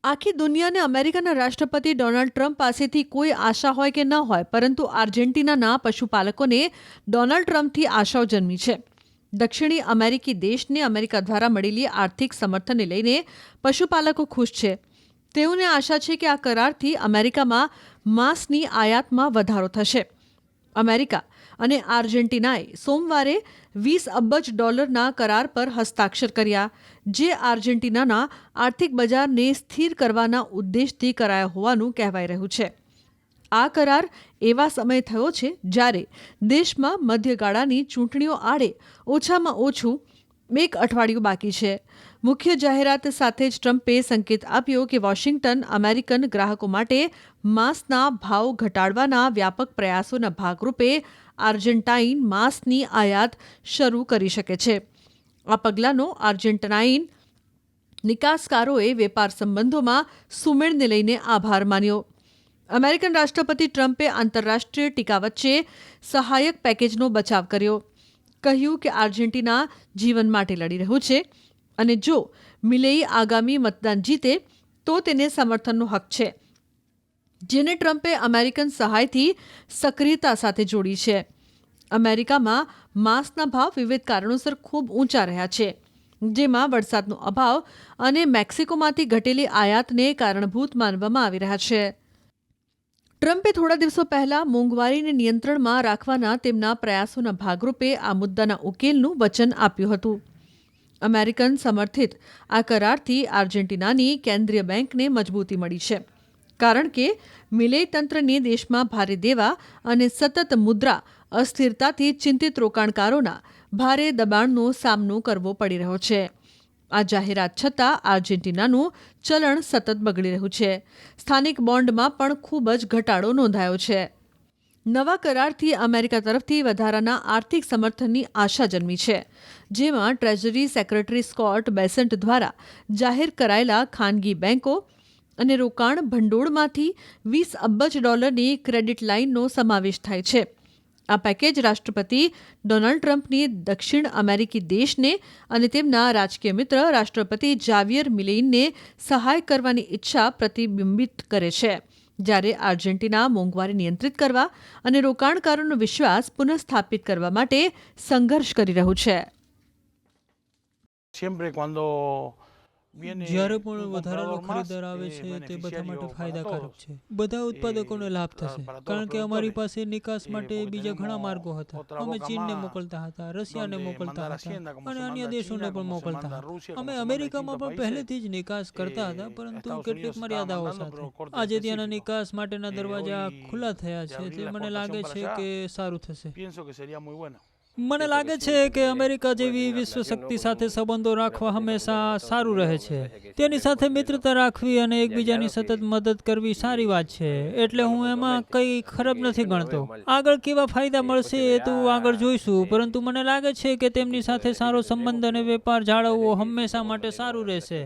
આખી દુનિયાને અમેરિકાના રાષ્ટ્રપતિ ડોનાલ્ડ ટ્રમ્પ પાસેથી કોઈ આશા હોય કે ન હોય, પરંતુ આર્જેન્ટિનાના પશુપાલકોને ડોનાલ્ડ ટ્રમ્પથી આશાઓ જન્મી છે. દક્ષિણી અમેરિકી દેશને અમેરિકા દ્વારા મળેલી આર્થિક સમર્થનને લઈને પશુપાલકો ખુશ છે. તેઓને આશા છે કે આ કરારથી અમેરિકામાં માંસની આયાતમાં વધારો થશે. અમેરિકા અને આર્જેન્ટિનાએ સોમવારે $20 અબજ કરાર પર હસ્તાક્ષર કર્યા, જે આર્જેન્ટિનાના આર્થિક બજારને સ્થિર કરવાના ઉદ્દેશથી કરાયો હોવાનું કહેવાઈ રહ્યું છે. આ કરાર એવા સમયે થયો છે જ્યારે દેશમાં મધ્યગાળાની ચૂંટણીઓ આડે ઓછામાં ઓછું 1 અઠવાડિયું બાકી છે. મુખ્ય જાહેરાત સાથે જ ટ્રમ્પે સંકેત આપ્યો કે વોશિંગ્ટન અમેરિકન ગ્રાહકો માટે માંસના ભાવ ઘટાડવાના વ્યાપક પ્રયાસોના ભાગરૂપે આર્જેન્ટાઇન માંસની આયાત શરૂ કરી શકે છે. આ પગલાંનો આર્જેન્ટાઇન નિકાસકારોએ વેપાર સંબંધોમાં સુમેળને લઈને આભાર માન્યો. અમેરિકન રાષ્ટ્રપતિ ટ્રમ્પે આંતરરાષ્ટ્રીય ટીકા વચ્ચે સહાયક પેકેજનો બચાવ કર્યો. કહ્યું કે આર્જેન્ટિના જીવન માટે લડી રહ્યું છે અને જો મિલેઈ આગામી મતદાન જીતે તો તેને સમર્થનનો હક છે, જેને ટ્રમ્પે અમેરિકન સહાયથી સક્રિયતા સાથે જોડી છે. અમેરિકામાં માંસના ભાવ વિવિધ કારણોસર ખૂબ ઊંચા રહ્યા છે, જેમાં વરસાદનો અભાવ અને મેક્સિકોમાંથી ઘટેલી આયાતને કારણભૂત માનવામાં આવી રહ્યા છે. ટ્રમ્પે થોડા દિવસો પહેલા મોંઘવારીને નિયંત્રણમાં રાખવાના તેમના પ્રયાસોના ભાગરૂપે આ મુદ્દાના ઉકેલનું વચન આપ્યું હતું. અમેરિકન સમર્થિત આ કરારથી આર્જેન્ટિનાની કેન્દ્રીય બેંકને મજબૂતી મળી છે, કારણ કે મિલેઈ તંત્રને દેશમાં ભારે દેવા અને સતત મુદ્રા અસ્થિરતાથી ચિંતિત રોકાણકારોના ભારે દબાણનો સામનો કરવો પડી રહ્યો છે. આ જાહેરાત છતાં આર્જેન્ટિનાનું ચલણ સતત બગડી રહ્યું છે. સ્થાનિક બોન્ડમાં પણ ખૂબ જ ઘટાડો નોંધાયો છે. નવા કરારથી અમેરિકા તરફથી વધારાના આર્થિક સમર્થનની આશા જન્મી છે, જેમાં ટ્રેઝરી સેક્રેટરી સ્કોટ બેસન્ટ દ્વારા જાહેર કરાયેલા ખાનગી બેંકો અને રોકાણ ભંડોળમાંથી $20 અબજની ક્રેડિટ લાઇનનો સમાવેશ થાય છે. આ પેકેજ રાષ્ટ્રપતિ ડોનાલ્ડ ટ્રમ્પની દક્ષિણ અમેરિકી દેશને અને તેમના રાજકીય મિત્ર રાષ્ટ્રપતિ જાવિયર મિલેઈને સહાય કરવાની ઈચ્છા પ્રતિબિંબિત કરે છે, જ્યારે આર્જેન્ટિના મોંઘવારી નિયંત્રિત કરવા અને રોકાણકારોનો વિશ્વાસ પુનઃસ્થાપિત કરવા માટે સંઘર્ષ કરી રહ્યું છે. જ્યારે પણ વધારાનો ખરીદદાર આવે છે તે બધા માટે ફાયદાકારક છે. બધા ઉત્પાદકોને લાભ થશે, કારણ કે અમારી પાસે નિકાસ માટે બીજા ઘણા માર્ગો હતા. અમે ચીનને મોકલતા હતા, રશિયાને મોકલતા હતા અને અન્ય દેશોને પણ મોકલતા હતા. અમે અમેરિકામાં પણ પહેલેથી જ નિકાસ કરતા હતા, પરંતુ કેટલીક મર્યાદાઓ સાથે. આજે ત્યાંના નિકાસ માટેના દરવાજા ખુલ્લા થયા છે. તે મને લાગે છે કે સારું થશે. મને લાગે છે કે અમેરિકા જેવી વિશ્વ શક્તિ સાથે સંબંધો રાખવા હંમેશા સારું રહે છે. તેની સાથે મિત્રતા રાખવી અને એકબીજાની સતત મદદ કરવી સારી વાત છે. એટલે હું એમાં કંઈ ખરાબ નથી ગણતો. આગળ કેવા ફાયદા મળશે એ તો આગળ જોઈશું, પરંતુ મને લાગે છે કે તેમની સાથે સારો સંબંધ અને વેપાર જાળવવો હંમેશા માટે સારું રહેશે.